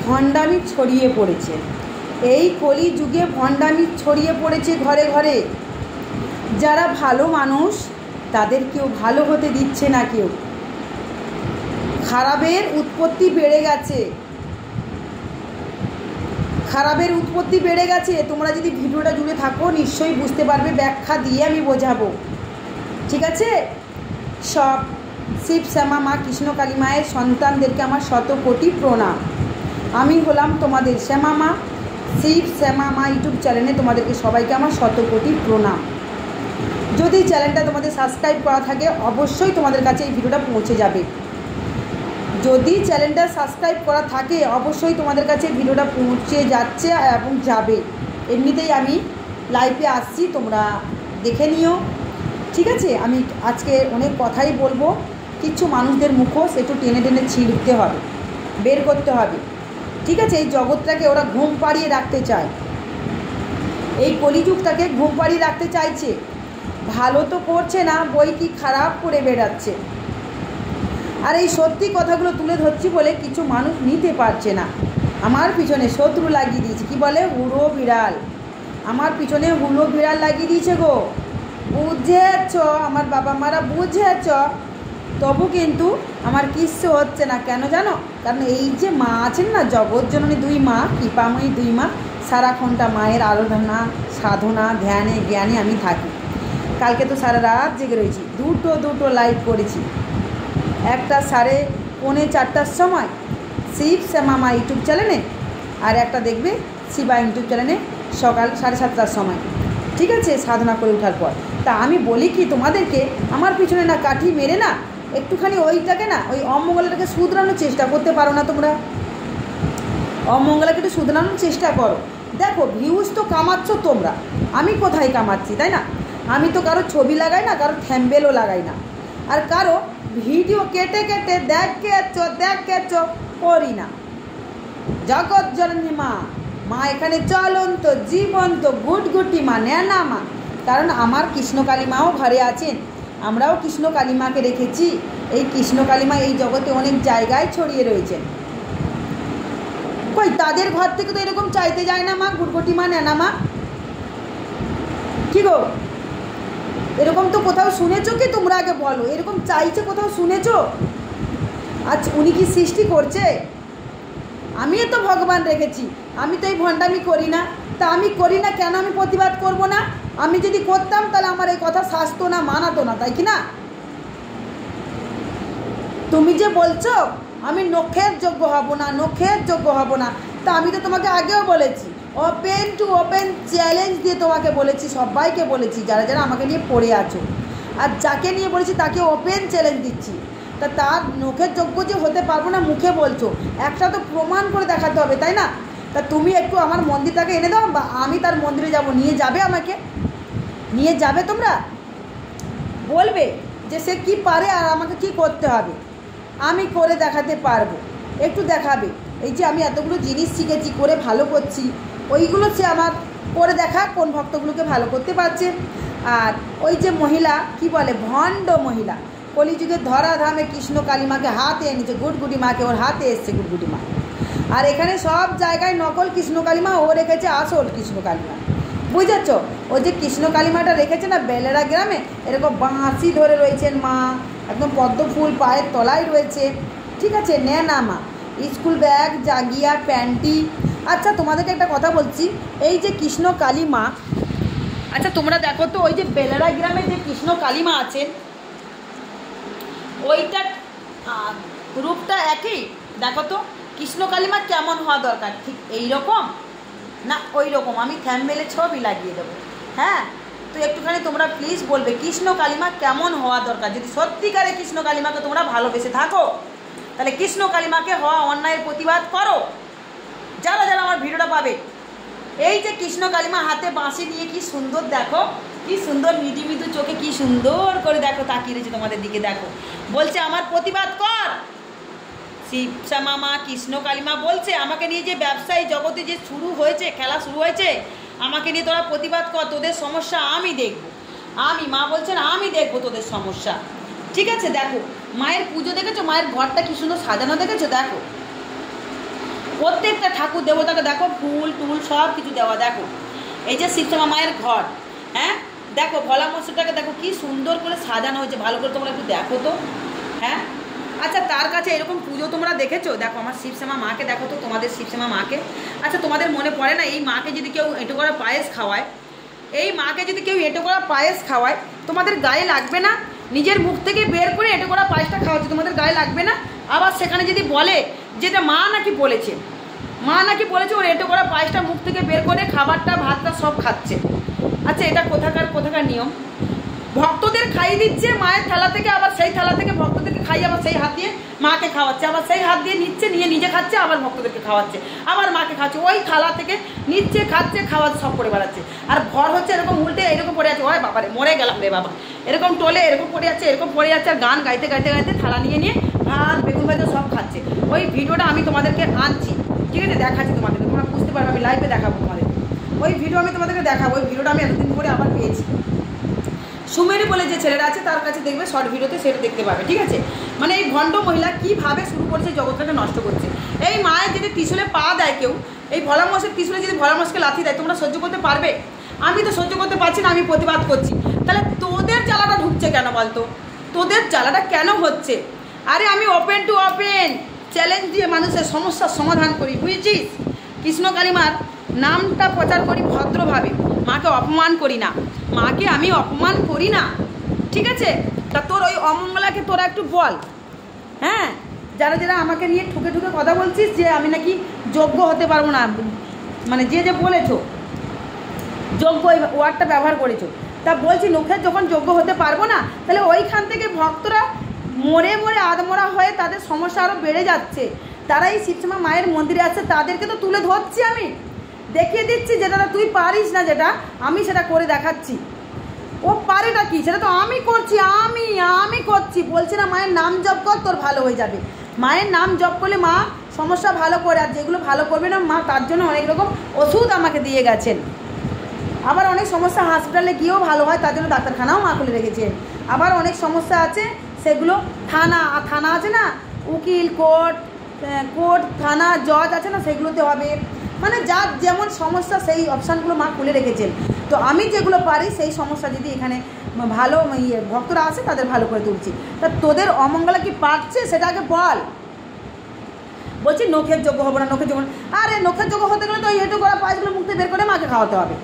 ভণ্ডামি ছড়িয়ে পড়েছে। এই কলিযুগে ভণ্ডামি ছড়িয়ে পড়েছে ঘরে ঘরে। যারা ভালো মানুষ তাদের কেউ ভালো হতে দিচ্ছে না, কেউ। খারাপের উৎপত্তি বেড়ে গেছে, খারাপের উৎপত্তি বেড়ে গেছে। তোমরা যদি ভিডিওটা জুড়ে থাকো নিশ্চয়ই বুঝতে পারবে, ব্যাখ্যা দিয়ে আমি বোঝাবো, ঠিক আছে? সব শিব শ্যামা মা কৃষ্ণকালী মায়ের সন্তানদেরকে আমার শত কোটি প্রণাম। আমি হলাম তোমাদের শ্যামা মা। শিব শ্যামা মা ইউটিউব চ্যানেলে তোমাদেরকে সবাইকে আমার শত কোটি প্রণাম। যদি চ্যানেলটা তোমাদের সাবস্ক্রাইব করা থাকে অবশ্যই তোমাদের কাছে এই ভিডিওটা পৌঁছে যাবে। যদি চ্যানেলটা সাবস্ক্রাইব করা থাকে অবশ্যই তোমাদের কাছে ভিডিওটা পৌঁছে যাচ্ছে এবং যাবে। এমনিতেই আমি লাইভে আসছি, তোমরা দেখে নিও, ঠিক আছে? আমি আজকে অনেক কথাই বলবো। কিছু মানুষদের মুখোশ একটু টেনে টেনে ছিঁড়তে হবে, বের করতে হবে, ঠিক আছে? এই জগৎটাকে ওরা ঘুম পাড়িয়ে রাখতে চায়, এই কলিযুগটাকে ঘুম পাড়িয়ে রাখতে চাইছে। ভালো তো করছে না, বই কি খারাপ করে বেড়াচ্ছে। আর এই সত্যি কথাগুলো তুলে ধরছি বলে কিছু মানুষ নিতে পারছে না। আমার পিছনে শত্রু লাগিয়ে দিয়েছে, কি বলে, হুড়ো বিড়াল। আমার পিছনে হুড়ো বিড়াল লাগিয়ে দিয়েছে গো, বুঝেছ? আমার বাবা মারা বুঝেছ? তবু কিন্তু আমার কিচ্ছু হচ্ছে না। কেন জানো? কারণ এই যে মা আছেন না, জগৎ জননী দুই মা, কৃপাময়ী দুই মা, সারাক্ষণটা মায়ের আরাধনা সাধনা ধ্যানে জ্ঞানে আমি থাকি। কালকে তো সারা রাত জেগে রয়েছি, দুটো লাইভ করেছি। একটা 3:45টার সময় শিব শ্যামা মা ইউটিউব চ্যানেলে, আর একটা দেখবে শিবা ইউটিউব চ্যানেলে সকাল 7:30টার সময়, ঠিক আছে? সাধনা করে ওঠার পর। তা আমি বলি কি তোমাদেরকে, আমার পিছনে না কাঠি মেরে না একটুখানি ওইটাকে না, ওই অমঙ্গলাটাকে শুধরানোর চেষ্টা করতে পারো না তোমরা? অমঙ্গলাকে একটু শুধরানোর চেষ্টা করো। দেখো ভিউজ তো কামাচ্ছ তোমরা, আমি কোথায় কামাচ্ছি, তাই না? আমি তো কারো ছবি লাগাই না, কারো থ্যাম্বনেলও লাগাই না, আর কারো ভিডিও কেটে কেটে দেখেছ করি না। জগৎ জননী মা, মা এখানে চলন্ত জীবন্ত গুটগুটি মা, ন্যানা মা। কারণ আমার কৃষ্ণকালী মাও ঘরে আছেন, আমরাও কৃষ্ণকালী মাকে রেখেছি। এই কৃষ্ণকালী মা এই জগতে অনেক জায়গায় ছড়িয়ে রয়েছেন। কই তাদের ঘর থেকে তো এরকম চাইতে যায় না মা, গুটগুটি মা, ন্যানা মা। কি গো, এরকম তো কোথাও শুনেছো কি? তোমরা আগে বলো, এরকম চাইছে কোথাও শুনেছো? আজ উনি কি সৃষ্টি করছে? আমি তো ভগবান রেখেছি, আমি তো এই ভণ্ডামি করি না। তা আমি করি না কেন আমি প্রতিবাদ করব না? আমি যদি করতাম তাহলে আমার এই কথা শাস্তো না, মানাতো না, তাই কি না? তুমি যে বলছো আমি নখের যোগ্য হব না, নখের যোগ্য হব না, তা আমি তো তোমাকে আগেও বলেছি, ওপেন টু ওপেন চ্যালেঞ্জ দিয়ে তোমাকে বলেছি, সবাইকে বলেছি যারা যারা আমাকে নিয়ে পড়ে আছো, আর যাকে নিয়ে বলেছি তাকে ওপেন চ্যালেঞ্জ দিচ্ছি। তা তার নখের যোগ্য যে হতে পারবো না মুখে বলছো, একটা তো প্রমাণ করে দেখাতে হবে, তাই না? তা তুমি একটু আমার মন্দিরটাকে এনে দাও, বা আমি তার মন্দিরে যাব, নিয়ে যাবে, আমাকে নিয়ে যাবে। তোমরা বলবে যে সে কি পারে আর আমাকে কি করতে হবে, আমি করে দেখাতে পারবো। একটু দেখাবে, এই যে আমি এতগুলো জিনিস শিখেছি, করে ভালো করছি, ওইগুলো সে আমার করে দেখা কোন ভক্তগুলোকে ভালো করতে পারছে। আর ওই যে মহিলা কি বলে, ভণ্ড মহিলা, কলিযুগে ধরাধামে কৃষ্ণ কালী মাকে হাতে এনেছে, গুটগুটি মাকে ওর হাতে এসছে গুটগুটি মা। আর এখানে সব জায়গায় নকল কৃষ্ণ কালী মা, ও রেখেছে আসল কৃষ্ণ কালী মা, বুঝেছ? ও যে কৃষ্ণ কালী মাটা রেখেছে না বেলেরা গ্রামে, এরকম বাঁশি ধরে রয়েছেন মা, একদম পদ্ম ফুল পায়ের তলায় রয়েছে, ঠিক আছে? ন্যানা মা, স্কুল ব্যাগ, জাগিয়া, প্যান্টি। আচ্ছা তোমাদেরকে একটা কথা বলছি, এই যে কৃষ্ণ কালী মা, আচ্ছা তোমরা দেখো তো ওই যে বেলেরা গ্রামে যে কৃষ্ণ কালী মা আছেন, ওইটা রূপটা একই, দেখো তো কৃষ্ণ কালী মা কেমন হওয়া দরকার, ঠিক এই রকম না ওই রকম? আমি থ্যাম্বনেলে ছবি লাগিয়ে দেবো, হ্যাঁ? তো একটুখানি তোমরা প্লিজ বলবে কৃষ্ণ কালী মা কেমন হওয়া দরকার। যদি সত্যিকারে কৃষ্ণ কালী মাকে তোমরা ভালোবেসে থাকো তাহলে কৃষ্ণ কালী মাকে হওয়া অন্যায়ের প্রতিবাদ করো। যারা যারা আমার ভিডিওটা পাবে, এই যে কৃষ্ণ কালী মা হাতে বাঁশি নিয়ে কি সুন্দর, দেখো কি সুন্দর, মৃদু মৃদু চোখে কি সুন্দর করে দেখো তাকিয়ে রয়েছে তোমাদের দিকে, দেখো বলছে আমার প্রতিবাদ কর। শিব শ্যামা মা কৃষ্ণ কালী মা বলছে আমাকে নিয়ে যে ব্যবসায়ী জগতে যে শুরু হয়েছে, খেলা শুরু হয়েছে, আমাকে নিয়ে তোরা প্রতিবাদ কর, তোদের সমস্যা আমি দেখব। আমি মা বলছেন আমি দেখবো তোদের সমস্যা, ঠিক আছে? দেখো মায়ের পুজো দেখেছো, মায়ের ঘরটা কি সুন্দর সাজানো দেখেছো, দেখো প্রত্যেকটা ঠাকুর দেবতাকে দেখো ফুল টুল সব কিছু দেওয়া। দেখো এই যে শিবশ্যামা মায়ের ঘর, হ্যাঁ দেখো ভোলা মশাটাকে দেখো কি সুন্দর করে সাজানো হয়েছে, ভালো করে তোমরা একটু দেখো তো। হ্যাঁ আচ্ছা, তার কাছে এরকম পুজো তোমরা দেখেছো? দেখো আমার শিবশ্যামা মাকে দেখো তো, তোমাদের শিবশ্যামা মাকে। আচ্ছা তোমাদের মনে পড়ে না এই মাকে যদি কেউ এঁটো করা পায়েস খাওয়ায়, এই মাকে যদি কেউ এঁটো করা পায়েস খাওয়ায়, তোমাদের গায়ে লাগবে না? নিজের মুখ থেকে বের করে এঁটো করা পায়েসটা খাওয়াচ্ছে, তোমাদের গায়ে লাগবে না? আবার সেখানে যদি বলে যেটা মা নাকি বলেছে, মা নাকি বলেছে ওর এঁটো করা পায়েসটা মুখ থেকে বের করে খাবারটা ভাতটা সব খাচ্ছে। আচ্ছা এটা কোথাকার নিয়ম? ভক্তদের খাইয়ে দিচ্ছে মায়ের থালা থেকে, আবার সেই থালা থেকে ভক্তদেরকে খাইয়ে আবার সেই হাত দিয়ে মাকে খাওয়াচ্ছে, আবার সেই হাত দিয়ে নিচ্ছে, নিয়ে নিজে খাচ্ছে, আবার ভক্তদেরকে খাওয়াচ্ছে, আবার মাকে খাচ্ছে, ওই থালা থেকে নিচ্ছে খাচ্ছে খাওয়া সব করে বেড়াচ্ছে। আর ঘর হচ্ছে এরকম উল্টে এরকম পড়ে আছে, ওই বাবারে মরে গেলাম রে বাবা, এরকম টোলে এরকম পড়ে যাচ্ছে, এরকম পড়ে যাচ্ছে, আর গান গাইতে গাইতে গাইতে থালা নিয়ে নিয়ে ভাত বেগুন ভাজা সব খাচ্ছে। ওই ভিডিওটা আমি তোমাদেরকে আনছি, ঠিক আছে, দেখাচ্ছি তোমাদেরকে, তোমরা বুঝতে পারবে, আমি লাইভে দেখাবো তোমাদের। ওই ভিডিও আমি তোমাদেরকে দেখাবো, ওই ভিডিওটা আমি এতদিন পরে আবার পেয়েছি। সুমেরি বলে যে ছেলেরা আছে তার কাছে দেখবে শর্ট ভিডিওতে, সেটা দেখতে পাবে, ঠিক আছে। মানে এই ভণ্ড মহিলা কীভাবে শুরু করছে, জগৎটাকে নষ্ট করছে। এই মায়ের যদি ত্রিশূলে পা দেয় কেউ, এই ভোলা মাসের ত্রিশূলে যদি ভোলা মাসকে লাথি দেয়, তোমরা সহ্য করতে পারবে? আমি তো সহ্য করতে পারছি না, আমি প্রতিবাদ করছি। তাহলে তোদের জ্বালাটা ঢুকছে কেন বলতো? তোদের জ্বালাটা কেন হচ্ছে? আরে আমি ওপেন টু ওপেন চ্যালেঞ্জ দিয়ে মানুষের সমস্যার সমাধান করি, বুঝেছিস? কৃষ্ণ কালিমার নামটা প্রচার করি ভদ্রভাবে, মাকে অপমান করি না, মাকে আমি অপমান করি না, ঠিক আছে। তা তোর ওই অমঙ্গলাকে তোরা একটু বল, হ্যাঁ, যারা যারা আমাকে নিয়ে ঠুকে ঠুকে কথা বলছিস যে আমি নাকি যোগ্য হতে পারবো না, মানে যে যে বলেছো যোগ্য এই ওয়ার্ডটা ব্যবহার করেছো, তা বলছি নখের যখন যোগ্য হতে পারবো না, তাহলে ওইখান থেকে ভক্তরা মরে মরে আদমরা হয়ে তাদের সমস্যা আরও বেড়ে যাচ্ছে। তারা এই শিবশ্যামা মায়ের মন্দিরে আসছে, তাদেরকে তো তুলে ধরছি, আমি দেখিয়ে দিচ্ছি যেটা তুই পারিস না, যেটা আমি সেটা করে দেখাচ্ছি। ও পারেটা কি সেটা তো আমি করছি, আমি করছি। বলছি না মায়ের নাম জপ কর, তোর ভালো হয়ে যাবে। মায়ের নাম জপ করলে মা সমস্যা ভালো করে, আর যেগুলো ভালো করবে না মা তার জন্য অনেক রকম ওষুধ আমাকে দিয়ে গেছেন। আবার অনেক সমস্যা হাসপাতালে গিয়েও ভালো হয়, তার জন্য ডাক্তারখানাও মা খুলে রেখেছেন। আবার অনেক সমস্যা আছে সেগুলো থানা আছে না, উকিল কোর্ট থানা জজ আছে না, সেগুলোতে হবে। মানে যার যেমন সমস্যা সেই অপশানগুলো মা খুলে রেখেছেন। তো আমি যেগুলো পারি সেই সমস্যা যদি এখানে ভালো ভক্তরা আসে তাদের ভালো করে তুলছি। তা তোদের অমঙ্গলা কি পারছে সেটা আগে বল। বলছি নখের যোগ্য হবো না, নখের যোগ্য, আরে নখের যোগ্য হতে গেলে তো হেঁটু করা পাঁচগুলো মুখতে বের করে মাকে খাওয়াতে হবে।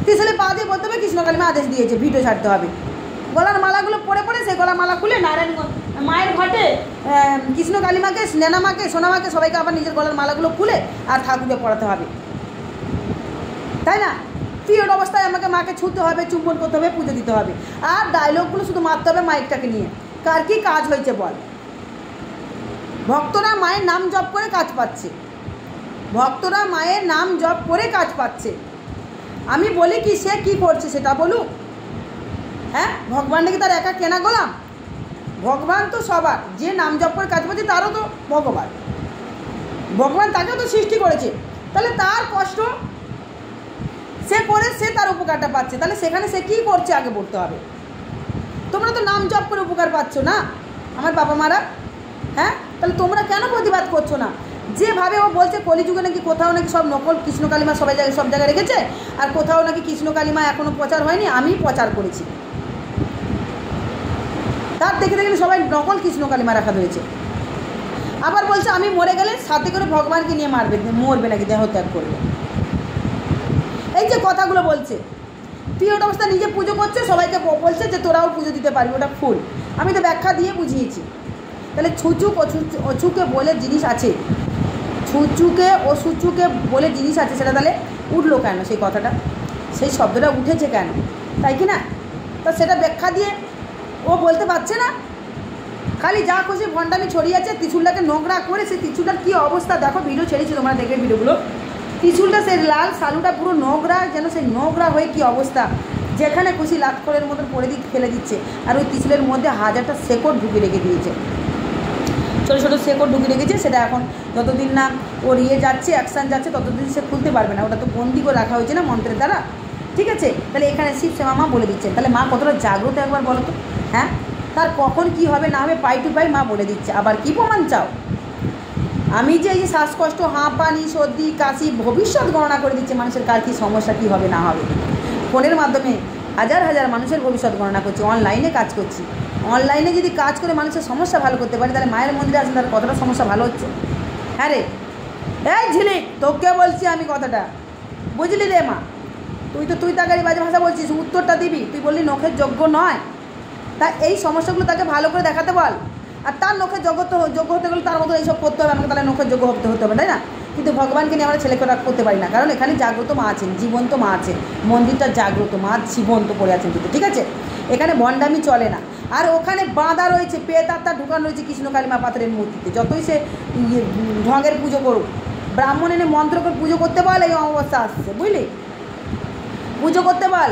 ত্রিশূলে পা দিয়ে বলতে হবে কৃষ্ণ কালিমা আদেশ দিয়েছে, ভিডিও ছাড়তে হবে। গলার মালাগুলো পরে সেই গলার মালা খুলে নারায়ণ মায়ের ঘটে কৃষ্ণ কালিমাকে, স্নেনামাকে, সোনামাকে সবাইকে আবার নিজের গলার মালাগুলো খুলে আর ঠাকুরকে পড়াতে হবে, তাই না? পিরিয়ড অবস্থায় আমাকে মাকে ছুঁতে হবে, চুম্বন করতে হবে, পুজো দিতে হবে, আর ডায়লগগুলো শুধু মারতে হবে মাইকটাকে নিয়ে। কার কি কাজ হয়েছে বল? ভক্তরা মায়ের নাম জপ করে কাজ পাচ্ছে, ভক্তরা মায়ের নাম জপ করে কাজ পাচ্ছে। আমি বলি কি সে কি করছে সেটা বলুক। হ্যাঁ, ভগবানটা কি তার একা কেনা গোলাম? ভগবান তো সবার, যে নাম জপ করে কাজ পাচ্ছে তারও তো ভগবান, ভগবান তাকেও তো সৃষ্টি করেছে। তাহলে তার কষ্ট সে করে সে তার উপকারটা পাচ্ছে, তাহলে সেখানে সে কী করছে আগে বলতে হবে। তোমরা তো নাম জপ করে উপকার পাচ্ছ না আমার বাবা মারা, হ্যাঁ, তাহলে তোমরা কেন প্রতিবাদ করছো না? যেভাবে ও বলছে কলিযুগে নাকি কোথাও নাকি সব নকল কৃষ্ণ কালিমা সব জায়গায় রেখেছে, আর কোথাও নাকি কৃষ্ণ কালিমা এখনও প্রচার হয়নি, আমি প্রচার করেছি। তার দেখে দেখে সবাই নকল কৃষ্ণ কালিমা রাখা হয়েছে। আবার বলছে আমি মরে গেলে সাথে করে ভগবানকে নিয়ে মরবে নাকি, দেহত্যাগ করবে। এই যে কথাগুলো বলছে, পিরিয়ড অবস্থা নিজে পুজো করছে, সবাইকে বলছে যে তোরাও পুজো দিতে পারবি, ওটা ফুল। আমি তো ব্যাখ্যা দিয়ে বুঝিয়েছি। তাহলে ছুচুক ও ছুকে বলে জিনিস আছে, ছুচুকে ও সুচুকে বলে জিনিস আছে, সেটা তাহলে উঠলো কেন? সেই কথাটা, সেই শব্দটা উঠেছে কেন, তাই কি না? তা সেটা ব্যাখ্যা দিয়ে ও বলতে পারছে না। খালি যা খুশি ভণ্ডামি ছড়িয়েছে, ত্রিশূলটাকে নোংরা করে, সেই ত্রিশূলটার কী অবস্থা দেখো, ভিডিও ছেড়েছি তোমরা দেখবে ভিডিওগুলো। ত্রিশূলটা সেই লাল সালুটা পুরো নোংরা, যেন সেই নোংরা হয়ে কী অবস্থা, যেখানে খুশি লাটখড়ের মতন ফেলে দিচ্ছে। আর ওই ত্রিশূলের মধ্যে 1000টা শেকড় ঢুকিয়ে রেখে দিয়েছে, ছোটো ছোটো শেকড় ঢুকিয়ে রেখেছে। সেটা এখন যতদিন না ওর যাচ্ছে, অ্যাকশান যাচ্ছে, ততদিন সে খুলতে পারবে না। ওটা তো বন্দি করে রাখা হয়েছে না মন্ত্রের দ্বারা, ঠিক আছে। তাহলে এখানে শিবশ্যামা মা বলে দিচ্ছেন, তাহলে মা কতটা জাগ্রত একবার বলো তো। হ্যাঁ, তার কখন কি হবে না হবে পাই টু পাই মা বলে দিচ্ছে। আবার কি প্রমাণ চাও? আমি যে এই যে শ্বাসকষ্ট, হাঁপানি, সর্দি, কাশি ভবিষ্যৎ গণনা করে দিচ্ছে মানুষের কার কী সমস্যা, কী হবে না হবে। ফোনের মাধ্যমে হাজার হাজার মানুষের ভবিষ্যৎ গণনা করছি, অনলাইনে কাজ করছি। অনলাইনে যদি কাজ করে মানুষের সমস্যা ভালো করতে পারি, তাহলে মায়ের মন্দিরে আসলে তার কতটা সমস্যা ভালো হচ্ছে। হ্যাঁ রে, এই ঝিলিক, তোকে বলছি আমি কথাটা, বুঝলি রে মা? তুই তাকে বাজে ভাষা বলছিস, উত্তরটা দিবি। তুই বললি নখের যোগ্য নয়, তা এই সমস্যাগুলো তাকে ভালো করে দেখাতে বল। আর তার নখের যোগ্য হতে গেলে তার মতো এইসব করতে হবে, আমাকে তাহলে নখের যোগ্য হতে হবে, তাই না? কিন্তু ভগবানকে নিয়ে আমরা ছেলেকে করতে পারি না, কারণ এখানে জাগ্রত মা আছেন, জীবন্ত মা আছেন, মন্দিরটা জাগ্রত, মা জীবন্ত পড়ে আছেন কিন্তু, ঠিক আছে? এখানে ভণ্ডামি চলে না। আর ওখানে বাঁধা রয়েছে, পেট আত্মা ঢুকানো রয়েছে কৃষ্ণ কালী মা পাথরের মূর্তিতে। যতই সে ঢঙের পুজো করুক, ব্রাহ্মণ এনে মন্ত্র করে পুজো করতে বল। এই অমাবস্যা আসছে, বুঝলি, পুজো করতে বল।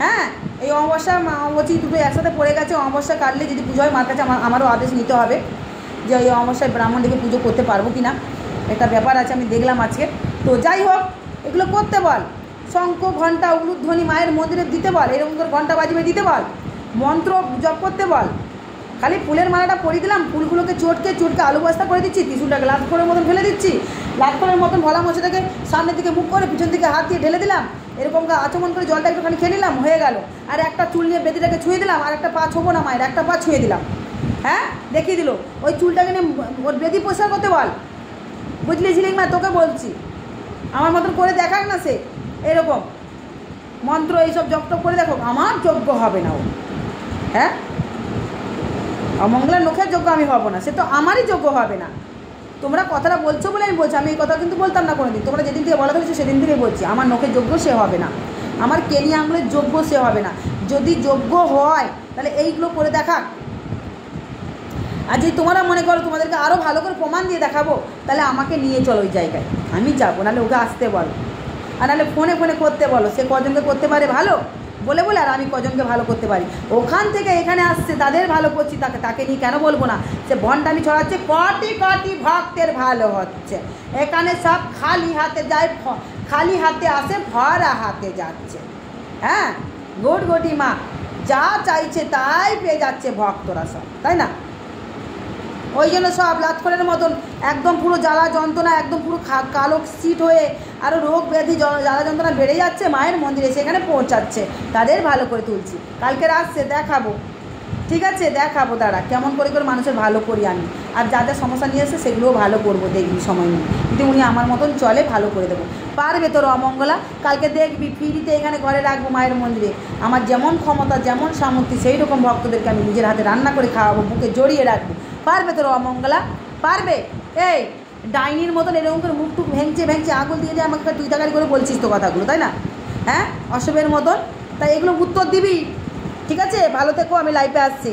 হ্যাঁ, এই অমাবস্যা অমাবস্যা দুটো একসাথে পড়ে গেছে। অমাবস্যা কাটলে যদি পুজো হয়, মার কাছে আমারও আদেশ নিতে হবে যে এই অমাবস্যায় ব্রাহ্মণ ডেকে পুজো করতে পারবো কি না, একটা ব্যাপার আছে, আমি দেখলাম আজকে। তো যাই হোক, এগুলো করতে বল। শঙ্খ, ঘণ্টা, উলুধ্বনি মায়ের মন্দিরে দিতে বল, এরকম করে ঘণ্টা বাজিয়ে দিতে বল, মন্ত্র জপ করতে বল। খালি ফুলের মালাটা পরিয়ে দিলাম, ফুলগুলোকে চটকে আলু বস্তা করে দিচ্ছি, ত্রিশুলটাকে লাটখড়ের মতন ফেলে দিচ্ছি, লাটখড়ের মতন ভোলা মশাটাকে সামনের দিকে মুখ করে পিছন দিকে হাত দিয়ে ঢেলে দিলাম, এরকম আচমন করে জলটা একটুখানি খেয়ে নিলাম, হয়ে গেল। আর একটা চুল নিয়ে বেদিটাকে ছুঁয়ে দিলাম, আর একটা পা ছোবো না মায়ের, একটা পা ছুঁয়ে দিলাম। হ্যাঁ, দেখিয়ে দিল। ওই চুলটাকে নিয়ে ওর বেদি পরিষ্কার করতে বল, বুঝলি ঝিলিক মা? তোকে বলছি, আমার মতন করে দেখাক না সে, এরকম মন্ত্র এইসব জপ টপ করে দেখো, আমার যোগ্য হবে না ও। হ্যাঁ, অমঙ্গলার নখের যোগ্য আমি হব না, সে তো আমারই যোগ্য হবে না। তোমরা কথাটা বলছো বলে আমি বলছি, আমি এই কথা কিন্তু বলতাম না কোনোদিন। তোমরা যেদিন থেকে বলা ধরেছো সেদিন থেকেই বলছি, আমার নখের যোগ্য সে হবে না, আমার কেনি আঙুলের যোগ্য সে হবে না। যদি যোগ্য হয় তাহলে এইগুলো করে দেখাক। আর যদি তোমরা মনে করো তোমাদেরকে আরও ভালো করে প্রমাণ দিয়ে দেখাবো, তাহলে আমাকে নিয়ে চলো ওই জায়গায়, আমি যাবো, নাহলে ওকে আসতে বলো, আর নাহলে ফোনে করতে বলো। সে কজনকে করতে পারে ভালো বলে আর আমি কজনকে ভালো করতে পারি, ওখান থেকে এখানে আসছে, তাদের ভালো করছি, তাকে নিয়ে কেন বলবো না? সে ভণ্ডামি ছড়াচ্ছে, কোটি ভক্তের ভালো হচ্ছে। এখানে সব খালি হাতে যায়, খালি হাতে আসে, ভরা হাতে যাচ্ছে। হ্যাঁ, গোটি মা যা চাইছে তাই পেয়ে যাচ্ছে ভক্তরা সব, তাই না? ওই জন্য সব লাতখড়ের মতন একদম পুরো জ্বালা যন্ত্রণা, একদম পুরো কালো সিট হয়ে আরও রোগ ব্যাধি জ্বালা যন্ত্রণা বেড়ে যাচ্ছে, মায়ের মন্দিরে সেখানে পৌঁছাচ্ছে। তাদের ভালো করে তুলছি, কালকে আসছে দেখাবো, ঠিক আছে? দেখাবো, দাঁড়া কেমন করে মানুষের ভালো করি আমি। আর যা যা সমস্যা নিয়ে এসে সেগুলোও ভালো করবো, দেখবি সময় নিয়ে। যদি উনি আমার মতন চলে, ভালো করে দেবো। পারবে তোর অমঙ্গলা? কালকে দেখবি ফ্রিতে এখানে ঘরে রাখবো মায়ের মন্দিরে। আমার যেমন ক্ষমতা, যেমন সামর্থ্য, সেই রকম ভক্তদেরকে আমি নিজের হাতে রান্না করে খাওয়াবো, বুকে জড়িয়ে রাখবো। পারবে তোর অমঙ্গলা? পারবে? এই ডাইনির মতন এরকম করে মুখ টুক ভেঙচে আঙুল দিয়ে যে আমাকে তুই তাকারি করে বলছিস তো কথাগুলো, তাই না? হ্যাঁ, অসবের মতন। তাই এগুলো উত্তর দিবি, ঠিক আছে? ভালো থেকো, আমি লাইভে আসছি।